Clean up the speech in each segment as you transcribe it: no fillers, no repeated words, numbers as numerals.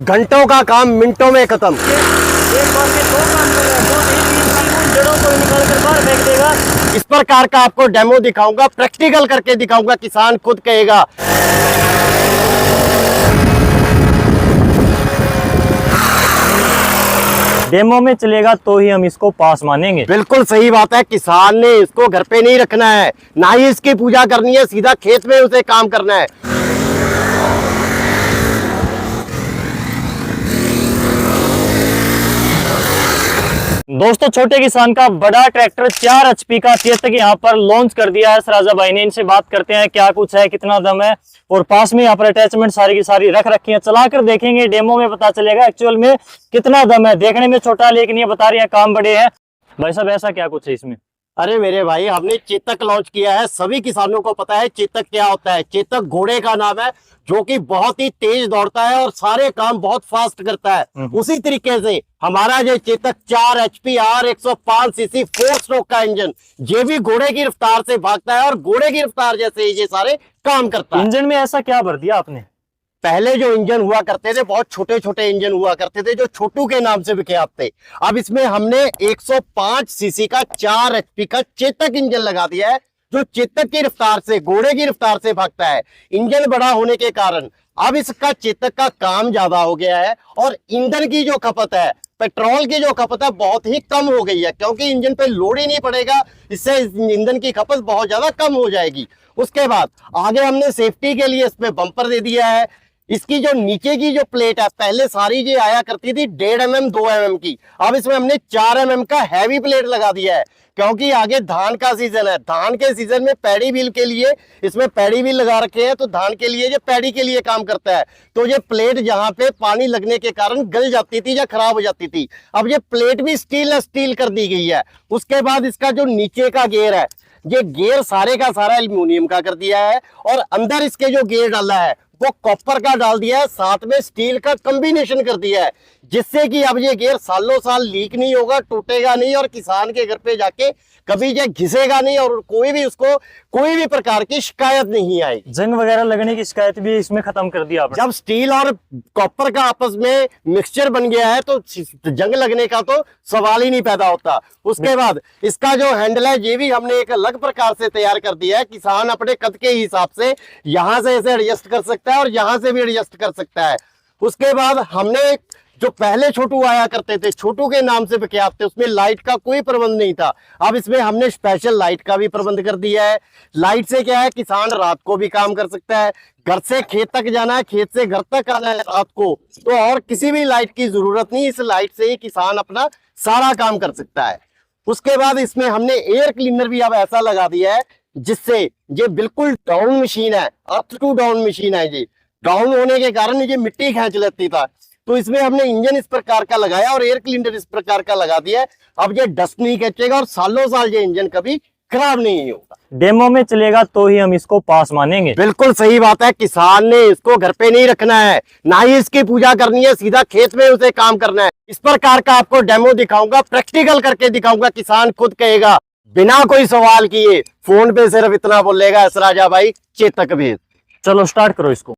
घंटों का काम मिनटों में खत्म। एक बार में दो काम करेगा, दो नहीं तीन काम उन जड़ों को निकाल कर बाहर फेंक देगा। इस प्रकार का आपको डेमो दिखाऊंगा, प्रैक्टिकल करके दिखाऊंगा, किसान खुद कहेगा। डेमो में चलेगा तो ही हम इसको पास मानेंगे। बिल्कुल सही बात है, किसान ने इसको घर पे नहीं रखना है, ना ही इसकी पूजा करनी है, सीधा खेत में उसे काम करना है। दोस्तों, छोटे किसान का बड़ा ट्रैक्टर 4 HP का चेतक यहाँ पर लॉन्च कर दिया है सराजा भाई ने। इनसे बात करते हैं क्या कुछ है, कितना दम है, और पास में यहाँ पर अटैचमेंट सारी की सारी रख रखी है। चलाकर देखेंगे, डेमो में पता चलेगा एक्चुअल में कितना दम है। देखने में छोटा लेकिन ये बता रही है काम बड़े हैं। भाई साहब, ऐसा क्या कुछ है इसमें? अरे मेरे भाई, हमने चेतक लॉन्च किया है। सभी किसानों को पता है चेतक क्या होता है। चेतक घोड़े का नाम है जो कि बहुत ही तेज दौड़ता है और सारे काम बहुत फास्ट करता है। उसी तरीके से हमारा जो Chetak 4 HP R105 CC 4 stroke का इंजन, ये भी घोड़े की रफ्तार से भागता है और घोड़े की रफ्तार जैसे ये सारे काम करता है। इंजन में ऐसा क्या भर दिया आपने? पहले जो इंजन हुआ करते थे, बहुत छोटे छोटे इंजन हुआ करते थे जो छोटू के नाम से विख्यात थे। अब इसमें हमने 105 सीसी का 4 HP का चेतक इंजन लगा दिया है, जो चेतक की रफ्तार से, घोड़े की रफ्तार से भागता है। इंजन बड़ा होने के कारण अब इसका चेतक का काम ज्यादा हो गया है और ईंधन की जो खपत है, पेट्रोल की जो खपत है, बहुत ही कम हो गई है, क्योंकि इंजन पे लोड ही नहीं पड़ेगा। इससे ईंधन की खपत बहुत ज्यादा कम हो जाएगी। उसके बाद आगे हमने सेफ्टी के लिए इसमें बम्पर दे दिया है। इसकी जो नीचे की जो प्लेट है, पहले सारी ये आया करती थी 1.5 mm 2 mm की, अब इसमें हमने 4 mm का हैवी प्लेट लगा दिया है, क्योंकि आगे धान का सीजन है। धान के सीजन में पैडी व्हील के लिए इसमें पैडी व्हील लगा रखे हैं, तो धान के लिए ये पैडी के लिए काम करता है। तो ये प्लेट जहां पे पानी लगने के कारण गल जाती थी या खराब हो जाती थी, अब ये प्लेट भी स्टील कर दी गई है। उसके बाद इसका जो नीचे का गियर है, ये गियर सारे का सारा एल्यूमिनियम का कर दिया है और अंदर इसके जो गियर डाला है वो कॉपर का डाल दिया है, साथ में स्टील का कॉम्बिनेशन कर दिया है, जिससे कि अब ये गियर सालों साल लीक नहीं होगा, टूटेगा नहीं और किसान के घर पे जाके कभी ये घिसेगा नहीं और कोई भी उसको कोई भी प्रकार की शिकायत नहीं आएगी। जंग वगैरह लगने की शिकायत भी इसमें खत्म कर दिया आपने। जब स्टील और कॉपर का आपस में मिक्सचर बन गया है तो जंग लगने का तो सवाल ही नहीं पैदा होता। उसके बाद इसका जो हैंडल है, ये भी हमने एक अलग प्रकार से तैयार कर दिया है। किसान अपने कद के हिसाब से यहां से ऐसे एडजस्ट कर सकता है और यहां से भी एडजस्ट कर सकता है। उसके बाद हमने जो पहले छोटू आया करते थे, छोटू के नाम से विख्यात थे, उसमें लाइट का कोई प्रबंध नहीं था। अब इसमें हमने स्पेशल लाइट का भी प्रबंध कर दिया है। लाइट से क्या है, किसान रात को भी काम कर सकता है। घर से खेत तक जाना है, खेत से घर तक आना है रात को, तो और किसी भी लाइट की जरूरत नहीं। इस लाइट से ही किसान अपना सारा काम कर सकता है। उसके बाद इसमें हमने एयर क्लीनर भी अब ऐसा लगा दिया है, जिससे ये बिल्कुल डाउन मशीन है, अप टू डाउन मशीन है। ये डाउन होने के कारण ये मिट्टी खींच लेती था, तो इसमें हमने इंजन इस प्रकार का लगाया और एयर क्लीनर इस प्रकार का लगा दिया है। अब ये डस्ट नहीं खींचेगा और सालों साल ये इंजन कभी खराब नहीं होगा। डेमो में चलेगा तो ही हम इसको पास मानेंगे। बिल्कुल सही बात है, किसान ने इसको घर पे नहीं रखना है, ना ही इसकी पूजा करनी है, सीधा खेत में उसे काम करना है। इस प्रकार का आपको डेमो दिखाऊंगा, प्रैक्टिकल करके दिखाऊंगा, किसान खुद कहेगा बिना कोई सवाल किए। फोन पे सिर्फ इतना बोलेगा, राजा भाई चेतक भेज। चलो स्टार्ट करो इसको।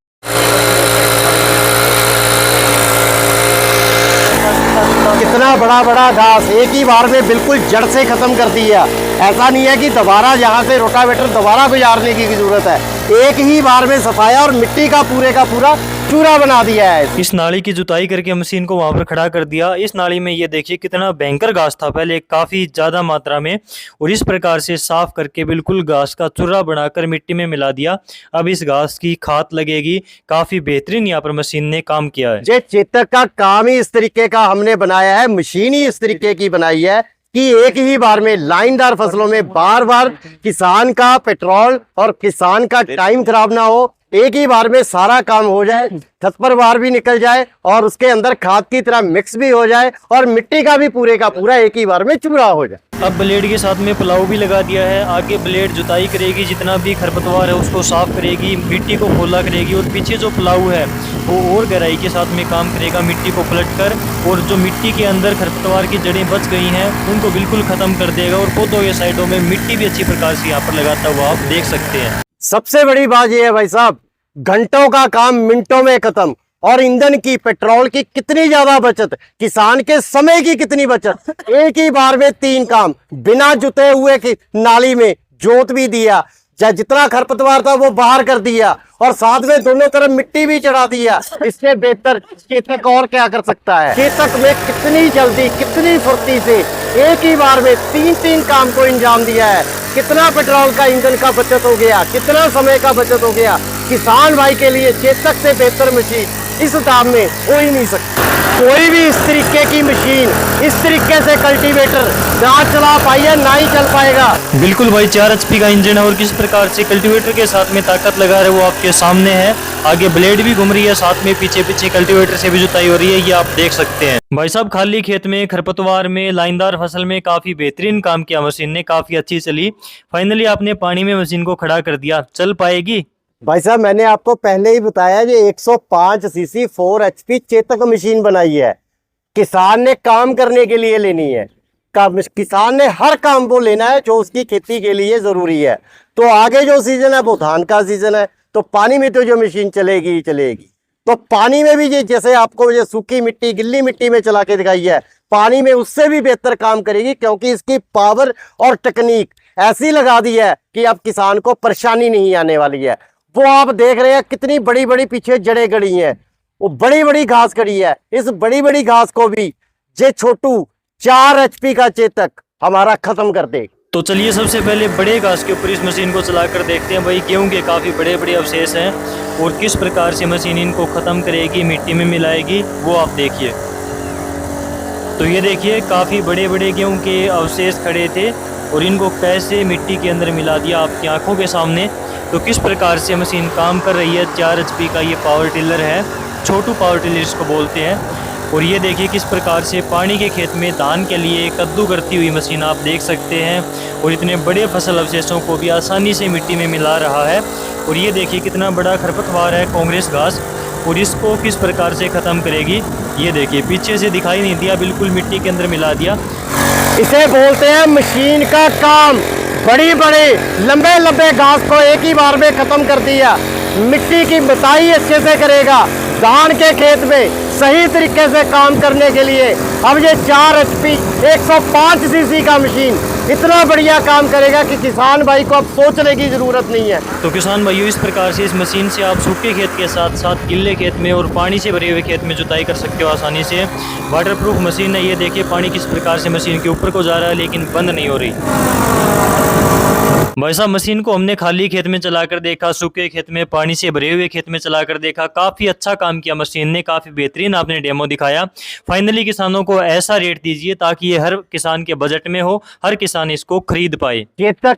कितना बड़ा बड़ा घास एक ही बार में बिल्कुल जड़ से खत्म कर दिया। ऐसा नहीं है कि दोबारा यहाँ से रोटावेटर दोबारा गुजारने की जरूरत है, एक ही बार में सफाया और मिट्टी का पूरा चूरा बना दिया है। इस नाली की जुताई करके मशीन को वहां पर खड़ा कर दिया। इस नाली में ये देखिए कितना भयंकर घास था पहले, काफी ज्यादा मात्रा में, और इस प्रकार से साफ करके बिल्कुल घास का चूरा बनाकर मिट्टी में मिला दिया। अब इस घास की खाद लगेगी। काफी बेहतरीन यहाँ पर मशीन ने काम किया है। ये चेतक का काम ही इस तरीके का हमने बनाया है, मशीन ही इस तरीके की बनाई है कि एक ही बार में लाइनदार फसलों में बार बार किसान का पेट्रोल और किसान का टाइम खराब ना हो, एक ही बार में सारा काम हो जाए, खरपतवार भी निकल जाए और उसके अंदर खाद की तरह मिक्स भी हो जाए और मिट्टी का भी पूरे का पूरा एक ही बार में चूरा हो जाए। अब ब्लेड के साथ में प्लाऊ भी लगा दिया है। आगे ब्लेड जुताई करेगी, जितना भी खरपतवार है उसको साफ करेगी, मिट्टी को खोला करेगी, और पीछे जो प्लाऊ है वो और गहराई के साथ में काम करेगा, मिट्टी को पलट कर, और जो मिट्टी के अंदर खरपतवार की जड़ें बच गई हैं उनको बिल्कुल खत्म कर देगा। और पौधों के साइडों में मिट्टी भी अच्छी प्रकार से यहाँ पर लगाता हुआ आप देख सकते हैं। सबसे बड़ी बात यह है भाई साहब, घंटों का काम मिनटों में खत्म और ईंधन की, पेट्रोल की कितनी ज्यादा बचत, किसान के समय की कितनी बचत। एक ही बार में 3 काम, बिना जुते हुए की नाली में जोत भी दिया, चाहे जितना खरपतवार था वो बाहर कर दिया, और साथ में दोनों तरफ मिट्टी भी चढ़ा दिया। इससे बेहतर चेतक और क्या कर सकता है। चेतक में कितनी जल्दी, कितनी फुर्ती से एक ही बार में 3 काम को अंजाम दिया है। कितना पेट्रोल का, ईंधन का बचत हो गया, कितना समय का बचत हो गया। किसान भाई के लिए चेतक से बेहतर मशीन इस दाम में हो ही नहीं सकती। कोई भी इस तरीके की मशीन, इस तरीके से कल्टीवेटर ना चला पाइए, ना ही चल पाएगा। बिल्कुल भाई, 4 HP का इंजन है और किस प्रकार से कल्टीवेटर के साथ में ताकत लगा रहे वो आपके सामने है। आगे ब्लेड भी घूम रही है, साथ में पीछे पीछे कल्टीवेटर से भी जुताई हो रही है, ये आप देख सकते हैं। भाई साहब, खाली खेत में, खरपतवार में, लाइनदार फसल में काफी बेहतरीन काम किया मशीन ने, काफी अच्छी चली। फाइनली आपने पानी में मशीन को खड़ा कर दिया, चल पाएगी? भाई साहब, मैंने आपको पहले ही बताया, ये 105 सीसी 4 HP चेतक मशीन बनाई है। किसान ने काम करने के लिए लेनी है। किसान ने हर काम को लेना है जो उसकी खेती के लिए जरूरी है। तो आगे जो सीजन है वो धान का सीजन है, तो पानी में तो जो मशीन चलेगी ही चलेगी। तो पानी में भी ये, जैसे आपको ये सूखी मिट्टी, गिल्ली मिट्टी में चला के दिखाई है, पानी में उससे भी बेहतर काम करेगी, क्योंकि इसकी पावर और टेक्निक ऐसी लगा दी है कि अब किसान को परेशानी नहीं आने वाली है। वो आप देख रहे हैं कितनी बड़ी बड़ी पीछे जड़ें गड़ी हैं, वो बड़ी बड़ी घास गड़ी है। इस बड़ी बड़ी घास को भी ये छोटू 4 HP का चेतक हमारा खत्म कर दे। तो चलिए सबसे पहले बड़े घास के ऊपर इस मशीन को चलाकर देखते हैं। भाई, गेहूं के काफ़ी बड़े बड़े अवशेष हैं और किस प्रकार से मशीन इनको ख़त्म करेगी, मिट्टी में मिलाएगी, वो आप देखिए। तो ये देखिए, काफ़ी बड़े बड़े गेहूं के अवशेष खड़े थे और इनको कैसे मिट्टी के अंदर मिला दिया आपकी आंखों के सामने। तो किस प्रकार से मशीन काम कर रही है। 4 HP का ये पावर टिलर है, छोटू पावर टिलर इसको बोलते हैं। और ये देखिए किस प्रकार से पानी के खेत में धान के लिए कद्दू करती हुई मशीन आप देख सकते हैं, और इतने बड़े फसल अवशेषों को भी आसानी से मिट्टी में मिला रहा है। और ये देखिए कितना बड़ा खरपतवार है, कांग्रेस घास, और इसको किस प्रकार से ख़त्म करेगी। ये देखिए पीछे से दिखाई नहीं दिया, बिल्कुल मिट्टी के अंदर मिला दिया। इसे बोलते हैं मशीन का काम। बड़ी बड़े लंबे लंबे घास को एक ही बार में खत्म कर दिया। मिट्टी की मिताई अच्छे से करेगा। धान के खेत में सही तरीके से काम करने के लिए अब ये 4 HP 105 सीसी का मशीन इतना बढ़िया काम करेगा कि किसान भाई को अब सोचने की जरूरत नहीं है। तो किसान भाइयों, इस प्रकार से इस मशीन से आप सूखे खेत के साथ साथ गिल्ले खेत में और पानी से भरे हुए खेत में जुताई कर सकते हो आसानी से। वाटरप्रूफ मशीन है। ये देखिए पानी किस प्रकार से मशीन के ऊपर को जा रहा है, लेकिन बंद नहीं हो रही। भाई साहब, मशीन को हमने खाली खेत में चलाकर देखा, सूखे खेत में, पानी से भरे हुए खेत में चलाकर देखा। काफ़ी अच्छा काम किया मशीन ने, काफ़ी बेहतरीन आपने डेमो दिखाया। फाइनली किसानों को ऐसा रेट दीजिए ताकि ये हर किसान के बजट में हो, हर किसान इसको खरीद पाए। चेतक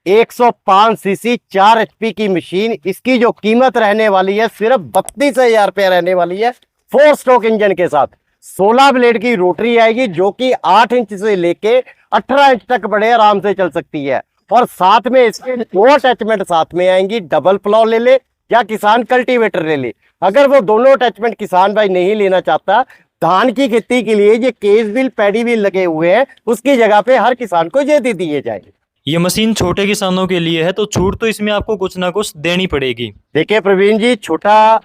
105 सीसी 4 HP की मशीन, इसकी जो कीमत रहने वाली है सिर्फ 32,000 रुपये रहने वाली है। 4 स्ट्रोक इंजन के साथ 16 ब्लेड की रोटरी आएगी, जो कि 8 इंच से लेके 18 इंच तक बड़े आराम से चल सकती है। और साथ में इसके 2 अटैचमेंट साथ में आएंगी। डबल प्लॉ ले ले या किसान कल्टीवेटर ले ले। अगर वो दोनों अटैचमेंट किसान भाई नहीं लेना चाहता, धान की खेती के लिए ये केस व्हील, पैडी व्हील लगे हुए हैं, उसकी जगह पे हर किसान को ये दे दिए जाएंगे। ये मशीन छोटे किसानों के लिए है, तो छूट तो इसमें आपको कुछ ना कुछ देनी पड़ेगी। देखिए प्रवीण जी, छोटा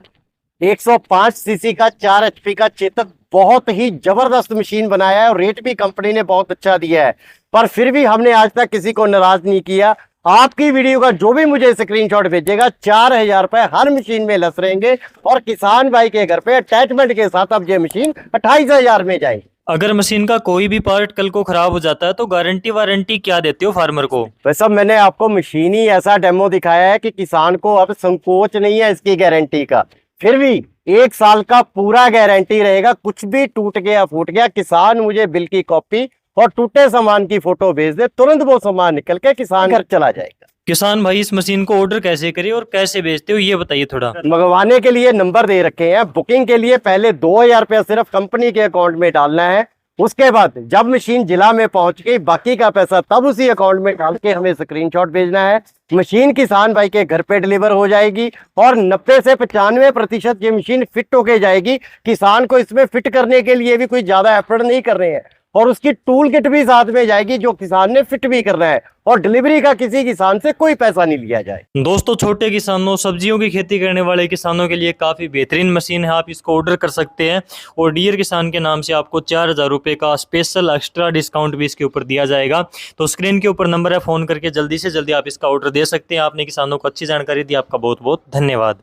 105 सीसी का 4 HP का चेतक बहुत ही जबरदस्त मशीन बनाया है और रेट भी कंपनी ने बहुत अच्छा दिया है, पर फिर भी हमने आज तक किसी को नाराज नहीं किया। आपकी वीडियो का जो भी मुझे स्क्रीनशॉट भेजेगा, 4,000 रुपए हर मशीन में लस रहेंगे और किसान भाई के घर पे अटैचमेंट के साथ अब ये मशीन 28,000 में जाएगी। अगर मशीन का कोई भी पार्ट कल को खराब हो जाता है तो गारंटी वारंटी क्या देते हो फार्मर को? वैसे मैंने आपको मशीन ही ऐसा डेमो दिखाया है कि किसान को अब संकोच नहीं है इसकी गारंटी का। फिर भी 1 साल का पूरा गारंटी रहेगा। कुछ भी टूट गया, फूट गया, किसान मुझे बिल की कॉपी और टूटे सामान की फोटो भेज दे, तुरंत वो सामान निकल के किसान घर चला जाएगा। किसान भाई, इस मशीन को ऑर्डर कैसे करे और कैसे भेजते हो, ये बताइए थोड़ा। मंगवाने के लिए नंबर दे रखे हैं। बुकिंग के लिए पहले 2,000 रुपया सिर्फ कंपनी के अकाउंट में डालना है। उसके बाद जब मशीन जिला में पहुंच गई, बाकी का पैसा तब उसी अकाउंट में डाल के हमें स्क्रीनशॉट भेजना है। मशीन किसान भाई के घर पे डिलीवर हो जाएगी और 90 से 95% ये मशीन फिट होके जाएगी। किसान को इसमें फिट करने के लिए भी कोई ज्यादा एफर्ट नहीं कर रहे हैं। और उसकी टूल किट भी साथ में जाएगी जो किसान ने फिट भी करना है, और डिलीवरी का किसी किसान से कोई पैसा नहीं लिया जाए। दोस्तों छोटे किसानों, सब्जियों की खेती करने वाले किसानों के लिए काफ़ी बेहतरीन मशीन है, आप इसको ऑर्डर कर सकते हैं और डियर किसान के नाम से आपको 4,000 रुपये का स्पेशल एक्स्ट्रा डिस्काउंट भी इसके ऊपर दिया जाएगा। तो स्क्रीन के ऊपर नंबर है, फ़ोन करके जल्दी से जल्दी आप इसका ऑर्डर दे सकते हैं। आपने किसानों को अच्छी जानकारी दी, आपका बहुत बहुत धन्यवाद।